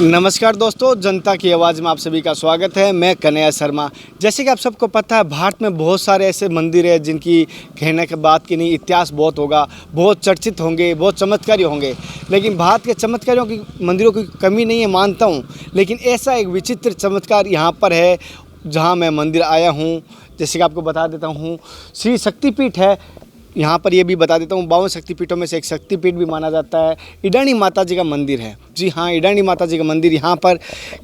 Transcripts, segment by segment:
नमस्कार दोस्तों, जनता की आवाज़ में आप सभी का स्वागत है। मैं कन्हैया शर्मा। जैसे कि आप सबको पता है, भारत में बहुत सारे ऐसे मंदिर हैं जिनकी कहने के बात की नहीं, इतिहास बहुत होगा, बहुत चर्चित होंगे, बहुत चमत्कारी होंगे। लेकिन भारत के चमत्कारियों की मंदिरों की कमी नहीं है, मानता हूँ। लेकिन ऐसा एक विचित्र चमत्कार यहाँ पर है जहाँ मैं मंदिर आया हूँ। जैसे कि आपको बता देता हूँ, श्री शक्तिपीठ है यहाँ पर। ये भी बता देता हूँ, 52 शक्तिपीठों में से एक शक्तिपीठ भी माना जाता है। इडानी माता जी का मंदिर है। जी हाँ, इडानी माता जी का मंदिर। यहाँ पर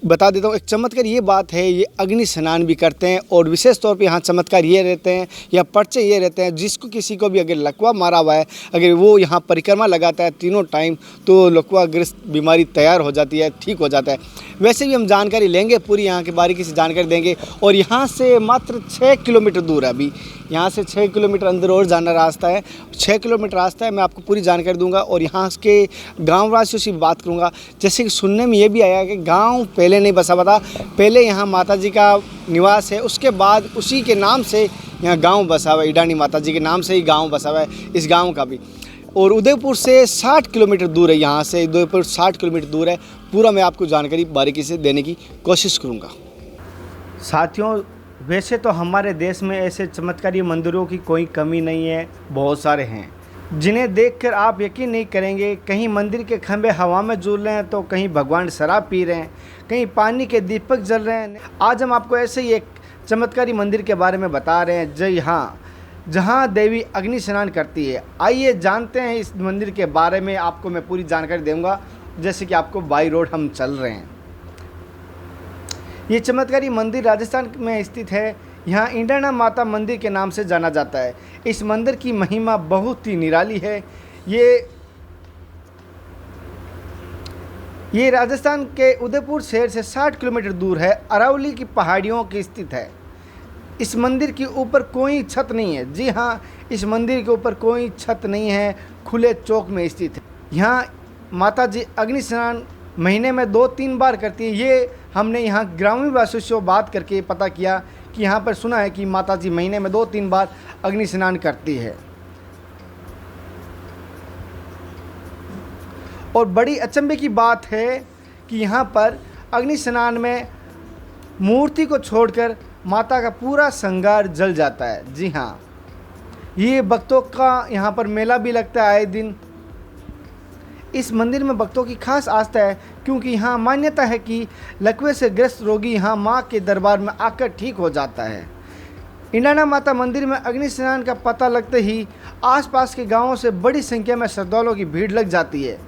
बता देता हूँ एक चमत्कार ये बात है, ये अग्नि स्नान भी करते हैं। और विशेष तौर पे यहाँ चमत्कार ये रहते हैं या पर्चे ये रहते हैं, जिसको किसी को भी अगर लकवा मारा हुआ है, अगर वो यहाँ परिक्रमा लगाता है तीनों टाइम, तो लकवाग्रस्त बीमारी तैयार हो जाती है, ठीक हो जाता है। वैसे भी हम जानकारी लेंगे, पूरी यहाँ की बारीकी से जानकारी देंगे। और यहाँ से मात्र 6 किलोमीटर दूर है, अभी यहाँ से 6 किलोमीटर अंदर और जाना रास्ता है। 6 किलोमीटर रास्ता है, मैं आपको पूरी जानकारी दूंगा। और यहाँ के गाँव वासियों से भी बात करूँगा। जैसे कि सुनने में ये भी आया कि गांव पहले नहीं बसा हुआ था, पहले यहाँ माता जी का निवास है, उसके बाद उसी के नाम से यहाँ गांव बसा हुआ है। इडानी माता जी के नाम से ही गांव बसा हुआ है, इस गांव का भी। और उदयपुर से 60 किलोमीटर दूर है, यहाँ से उदयपुर 60 किलोमीटर दूर है। पूरा मैं आपको जानकारी बारीकी से देने की कोशिश करूँगा। साथियों, वैसे तो हमारे देश में ऐसे चमत्कारी मंदिरों की कोई कमी नहीं है, बहुत सारे हैं जिन्हें देखकर आप यकीन नहीं करेंगे। कहीं मंदिर के खंभे हवा में झूल रहे हैं, तो कहीं भगवान शराब पी रहे हैं, कहीं पानी के दीपक जल रहे हैं। आज हम आपको ऐसे ही एक चमत्कारी मंदिर के बारे में बता रहे हैं, जी हाँ, जहाँ देवी अग्नि स्नान करती है। आइए जानते हैं इस मंदिर के बारे में, आपको मैं पूरी जानकारी दूंगा। जैसे कि आपको बाई रोड हम चल रहे हैं। ये चमत्कारी मंदिर राजस्थान में स्थित है। यहाँ इंडाना माता मंदिर के नाम से जाना जाता है। इस मंदिर की महिमा बहुत ही निराली है। ये राजस्थान के उदयपुर शहर से 60 किलोमीटर दूर है, अरावली की पहाड़ियों की स्थित है। इस मंदिर के ऊपर कोई छत नहीं है। जी हाँ, इस मंदिर के ऊपर कोई छत नहीं है, खुले चौक में स्थित है। यहाँ माता जी अग्नि स्नान महीने में 2-3 बार करती है। ये हमने यहाँ ग्रामीण वासियों से बात करके पता किया कि यहाँ पर सुना है कि माता जी महीने में 2-3 बार अग्नि स्नान करती है। और बड़ी अचंभे की बात है कि यहाँ पर अग्नि स्नान में मूर्ति को छोड़कर माता का पूरा श्रृंगार जल जाता है। जी हाँ, ये भक्तों का यहाँ पर मेला भी लगता है आए दिन। इस मंदिर में भक्तों की खास आस्था है, क्योंकि यहाँ मान्यता है कि लकवे से ग्रस्त रोगी यहाँ माँ के दरबार में आकर ठीक हो जाता है। इंडाना माता मंदिर में अग्नि स्नान का पता लगते ही आसपास के गांवों से बड़ी संख्या में श्रद्धालुओं की भीड़ लग जाती है।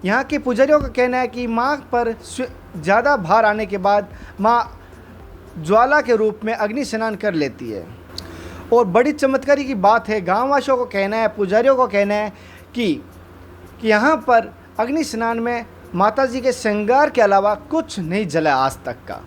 यहाँ के पुजारियों का कहना है कि माँ पर ज़्यादा भार आने के बाद माँ ज्वाला के रूप में अग्नि स्नान कर लेती है। और बड़ी चमत्कारी की बात है, गाँववासियों को कहना है, पुजारियों को कहना है कि यहाँ पर अग्नि स्नान में माता जी के श्रृंगार के अलावा कुछ नहीं जला आज तक का।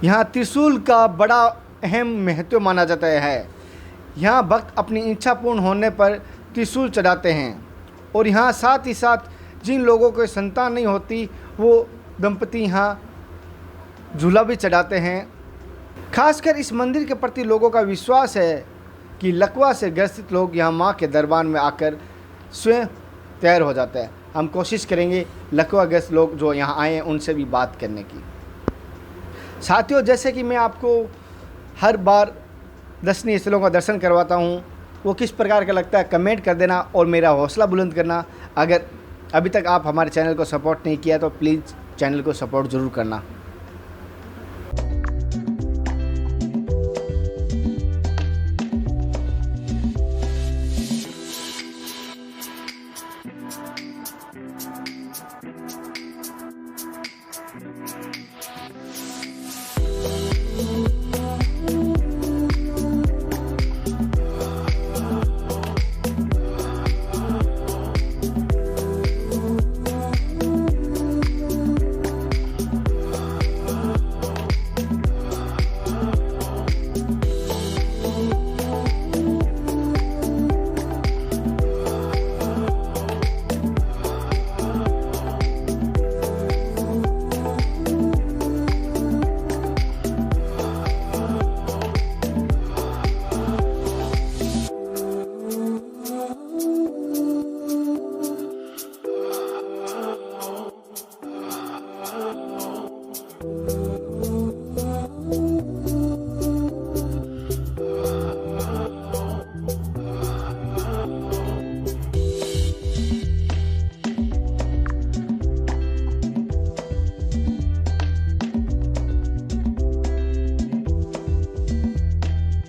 यहाँ त्रिशूल का बड़ा अहम महत्व माना जाता है। यहाँ भक्त अपनी इच्छा पूर्ण होने पर त्रिशूल चढ़ाते हैं। और यहाँ साथ ही साथ जिन लोगों को संतान नहीं होती, वो दंपति यहाँ झूला भी चढ़ाते हैं। खासकर इस मंदिर के प्रति लोगों का विश्वास है कि लकवा से ग्रसित लोग यहाँ माँ के दरबार में आकर स्वयं तैयार हो जाता है। हम कोशिश करेंगे लकवाग्रस्त लोग जो यहाँ आए हैं उनसे भी बात करने की। साथियों, जैसे कि मैं आपको हर बार दर्शनीय स्थलों का दर्शन करवाता हूँ, वो किस प्रकार का लगता है कमेंट कर देना और मेरा हौसला बुलंद करना। अगर अभी तक आप हमारे चैनल को सपोर्ट नहीं किया तो प्लीज़ चैनल को सपोर्ट ज़रूर करना।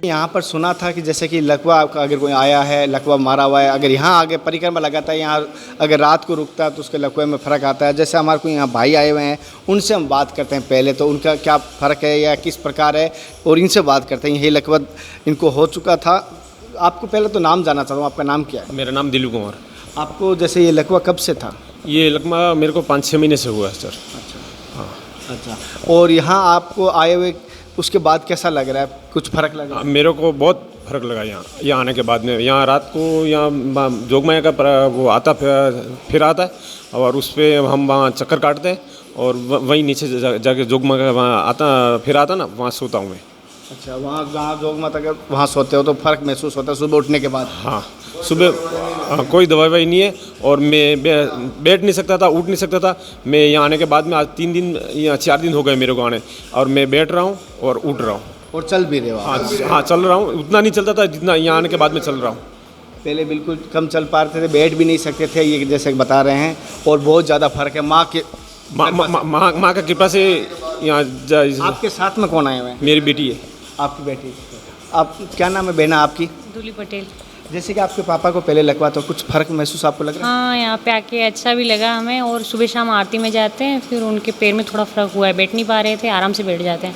यहाँ पर सुना था कि जैसे कि लकवा अगर कोई आया है, लकवा मारा हुआ है, अगर यहाँ आगे परिक्रमा लगाता है, यहाँ अगर रात को रुकता है तो उसके लकवे में फ़र्क आता है। जैसे हमारे को यहाँ भाई आए हुए हैं, उनसे हम बात करते हैं पहले, तो उनका क्या फ़र्क है या किस प्रकार है, और इनसे बात करते हैं। ये लकवा इनको हो चुका था। आपको पहले तो नाम जानना चाहता हूँ, आपका नाम क्या है? मेरा नाम दिलीप कुमार। आपको जैसे ये लकवा कब से था? ये लकवा मेरे को 5-6 महीने से हुआ है सर। अच्छा, और यहाँ आपको आए हुए उसके बाद कैसा लग रहा है? कुछ फ़र्क लग रहा है? मेरे को बहुत फ़र्क लगा यहाँ आने के बाद में। यहाँ रात को यहाँ जोगमाया का वो आता फिर आता है, और उस पर हम वहाँ चक्कर काटते हैं, और वहीं नीचे जाके जोगमाया का वहाँ आता ना, वहाँ सोता हूँ मैं। अच्छा, वहाँ जहाँ जोगमाता के वहाँ सोते हो तो फ़र्क महसूस होता है सुबह उठने के बाद? हाँ, सुबह कोई दवाई नहीं है, और मैं बैठ नहीं सकता था, उठ नहीं सकता था। मैं यहाँ आने के बाद में आज 3 दिन या 4 दिन हो गए मेरे को आने, और मैं बैठ रहा हूँ और उठ रहा हूँ और चल भी रहे हो? हाँ, चल रहा हूँ। उतना नहीं चलता था जितना यहाँ आने के बाद में चल रहा हूँ। पहले बिल्कुल कम चल पाते थे, बैठ भी नहीं सकते थे, ये जैसे बता रहे हैं, और बहुत ज़्यादा फ़र्क है। माँ का कृपा से यहाँ। आपके साथ में कौन आए हुए हैं? मेरी बेटी है। आपकी बेटी? आप क्या नाम है बहना आपकी? दूली पटेल। जैसे कि आपके पापा को पहले लगवा, तो कुछ फ़र्क महसूस आपको लग रहा है? हाँ, यहाँ पे आके अच्छा भी लगा हमें, और सुबह शाम आरती में जाते हैं, फिर उनके पैर में थोड़ा फ़र्क हुआ है, बैठ नहीं पा रहे थे, आराम से बैठ जाते हैं।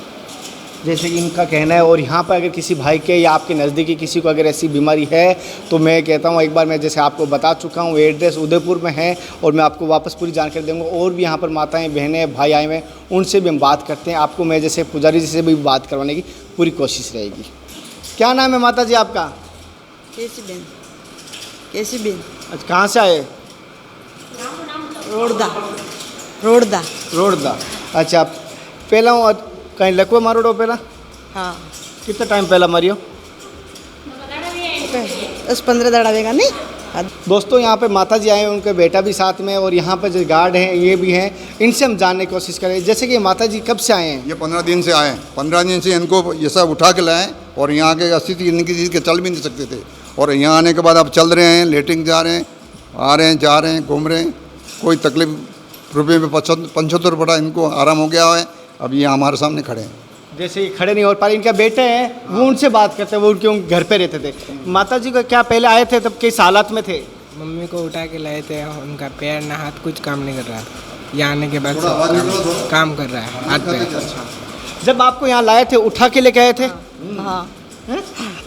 जैसे कि इनका कहना है, और यहाँ पर अगर किसी भाई के या आपके नज़दीकी किसी को अगर ऐसी बीमारी है, तो मैं कहता हूँ, एक बार मैं जैसे आपको बता चुका हूँ, एड्रेस उदयपुर में है, और मैं आपको वापस पूरी जानकारी दूँगा। और भी यहाँ पर माताएं, बहनें, भाई आए हुए हैं, उनसे भी हम बात करते हैं। आपको मैं जैसे पुजारी जी से भी बात करवाने की पूरी कोशिश रहेगी। क्या नाम है माता जी आपका? केसीबेन। अच्छा, कहाँ से आए? रोडदा। अच्छा, पहला हूँ कहीं लकवा मारोड़ो पहला? हाँ, कितना टाइम पहला मारियो? 10-15 दड़ा देगा नहीं। दोस्तों, यहाँ पे माता जी आए हैं, उनके बेटा भी साथ में, और यहाँ पे जो गार्ड हैं ये भी हैं, इनसे हम जानने की कोशिश करें। जैसे कि माता जी कब से आए हैं? ये 15 दिन से आए हैं। 15 दिन से इनको ये सब उठा के लाए, और यहाँ के स्थिति इनकी चीज़ के चल भी नहीं सकते थे, और यहाँ आने के बाद अब चल रहे हैं, लेटिंग जा रहे हैं, आ रहे हैं, जा रहे हैं, घूम रहे हैं, कोई तकलीफ। रुपये में 75 रुपये इनको आराम हो गया है। अब ये हमारे सामने खड़े हैं। जैसे ये खड़े नहीं हो पा रहे, इनका बेटे हैं, वो उनसे बात करते हैं, वो उनके घर पे रहते थे। माता जी को क्या पहले आए थे तब किस हालत में थे? मम्मी को उठा के लाए थे, उनका पैर ना हाथ कुछ काम नहीं कर रहा था। यहाँ आने के बाद सब काम कर रहा है, हाथ पैर। जब आपको यहाँ लाए थे, उठा के लेके आए थे? हाँ,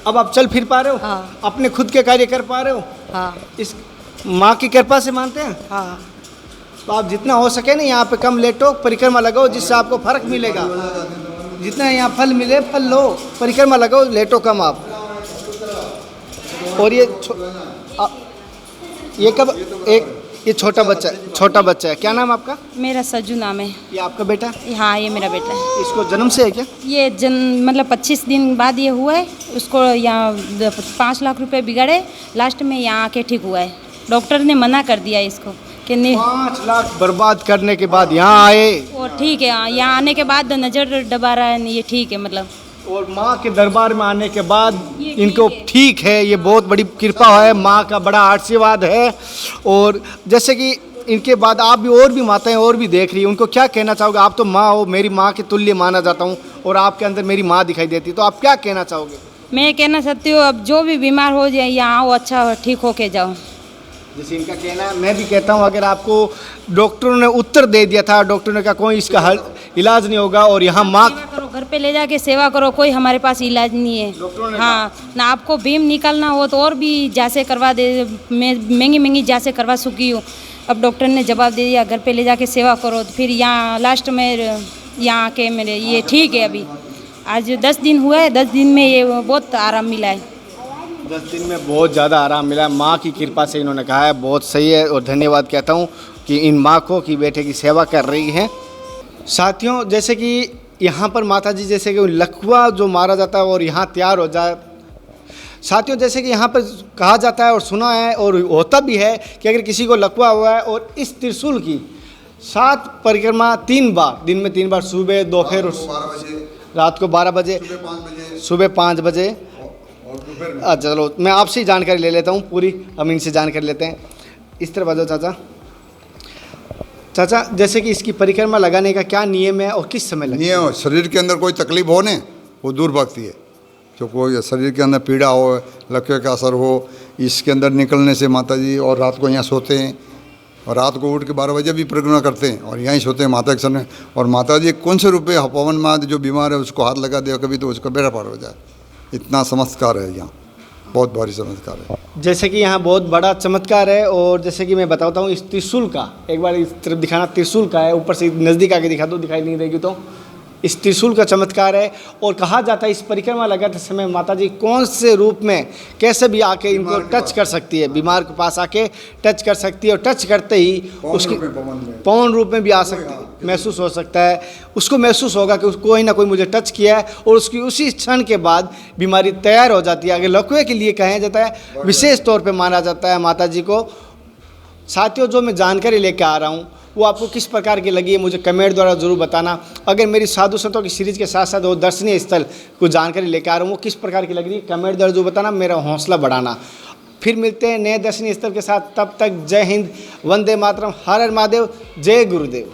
अब आप चल फिर पा रहे हो? हाँ। अपने खुद के कार्य कर पा रहे हो? हाँ, इस माँ की कृपा से मानते हैं? हाँ। तो आप जितना हो सके ना यहाँ पे कम लेटो, परिक्रमा लगाओ, जिससे आपको फर्क मिलेगा। जितना यहाँ फल मिले फल लो, परिक्रमा लगाओ, लेटो कम आप। और ये कब ये छोटा बच्चा है, क्या नाम आपका? मेरा सज्जू नाम है। ये आपका बेटा? हाँ, ये मेरा बेटा है। इसको जन्म से है क्या? ये मतलब 25 दिन बाद ये हुआ है। उसको यहाँ 5 लाख रुपए बिगड़े, लास्ट में यहाँ आके ठीक हुआ है। डॉक्टर ने मना कर दिया इसको कि नहीं। 5 लाख बर्बाद करने के बाद यहाँ आए, और ठीक है, यहाँ आने के बाद नज़र डबा रहा है, ये ठीक है मतलब। और माँ के दरबार में आने के बाद ये इनको ठीक है। ठीक है। ये बहुत बड़ी कृपा है, माँ का बड़ा आशीर्वाद है। और जैसे कि इनके बाद आप भी और भी माताएं और भी देख रही हैं, उनको क्या कहना चाहोगे? आप तो माँ हो, मेरी माँ के तुल्य माना जाता हूँ, और आपके अंदर मेरी माँ दिखाई देती है, तो आप क्या कहना चाहोगे? मैं कहना चाहती हूँ, अब जो भी बीमार हो जाए यहाँ आओ, अच्छा ठीक होके जाओ। जैसे इनका कहना है, मैं भी कहता हूँ, अगर आपको डॉक्टरों ने उत्तर दे दिया था, डॉक्टरों ने कहा कोई इसका हल इलाज नहीं होगा, और यहाँ माँ सेवा करो, घर पे ले जाके सेवा करो, कोई हमारे पास इलाज नहीं है। हाँ, ना आपको बीम निकालना हो तो और भी जांचें करवा दे, मैं महंगी जांचें करवा चुकी हूँ। अब डॉक्टर ने जवाब दे दिया घर पे ले जाके सेवा करो, तो फिर यहाँ लास्ट में यहाँ आके मेरे ये ठीक है। अभी आज 10 दिन हुआ है, 10 दिन में ये बहुत आराम मिला है। 10 दिन में बहुत ज़्यादा आराम मिला है, माँ की कृपा से। इन्होंने कहा है, बहुत सही है, और धन्यवाद कहता हूँ कि इन माँ को कि बेटे की सेवा कर रही हैं। साथियों, जैसे कि यहाँ पर माता जी जैसे कि लकवा जो मारा जाता है और यहाँ तैयार हो जाए। साथियों, जैसे कि यहाँ पर कहा जाता है और सुना है और होता भी है कि अगर किसी को लकवा हुआ है और इस त्रिशूल की 7 परिक्रमा 3 बार, दिन में 3 बार, सुबह, दोपहर, रात को 12 बजे, सुबह 5 बजे। अच्छा, चलो मैं आपसे ही जानकारी ले लेता हूँ पूरी, हम इनसे जानकारी लेते हैं। इस तरह बजाओ चाचा, जैसे कि इसकी परिक्रमा लगाने का क्या नियम है और किस समय लगता है? नियम, शरीर के अंदर कोई तकलीफ हो ने वो दूर भागती है। जो कोई शरीर के अंदर पीड़ा हो, लकवे का असर हो, इसके अंदर निकलने से माता जी, और रात को यहाँ सोते हैं और रात को उठ के 12 बजे भी परिक्रमा करते हैं और यहीं सोते हैं माता के सामने। और माता जी कौन से रुपये पवन माँ जो बीमार है उसको हाथ लगा दे कभी तो उसका बेड़ा पार हो जाए। इतना चमत्कार है यहाँ, बहुत भारी चमत्कार है। जैसे कि यहाँ बहुत बड़ा चमत्कार है। और जैसे कि मैं बताता हूँ इस त्रिशूल का, एक बार इस तरफ दिखाना, त्रिशूल का है, ऊपर से नज़दीक आके दिखा दो, दिखाई नहीं देगी तो। इस त्रिशूल का चमत्कार है। और कहा जाता है इस परिक्रमा लगाते समय माता जी कौन से रूप में कैसे भी आके इनको टच कर सकती है, बीमार के पास आके टच कर सकती है, और टच करते ही उसकी पवन रूप में भी आ सकती है, महसूस हो सकता है, उसको महसूस होगा कि कोई ना कोई मुझे टच किया है, और उसकी उसी क्षण के बाद बीमारी तैयार हो जाती है। अगर लकवे के लिए कहा जाता है, विशेष तौर पर माना जाता है माता जी को। साथियों, जो मैं जानकारी लेकर आ रहा हूँ वो आपको किस प्रकार की लगी है मुझे कमेंट द्वारा ज़रूर बताना। अगर मेरी साधु संतों की सीरीज़ के साथ साथ वो दर्शनीय स्थल कुछ जानकारी लेकर आ रहा हूँ वो किस प्रकार की लग रही है, कमेंट द्वारा ज़रूर बताना, मेरा हौसला बढ़ाना। फिर मिलते हैं नए दर्शनीय स्थल के साथ, तब तक जय हिंद, वंदे मातरम, हर हर महादेव, जय गुरुदेव।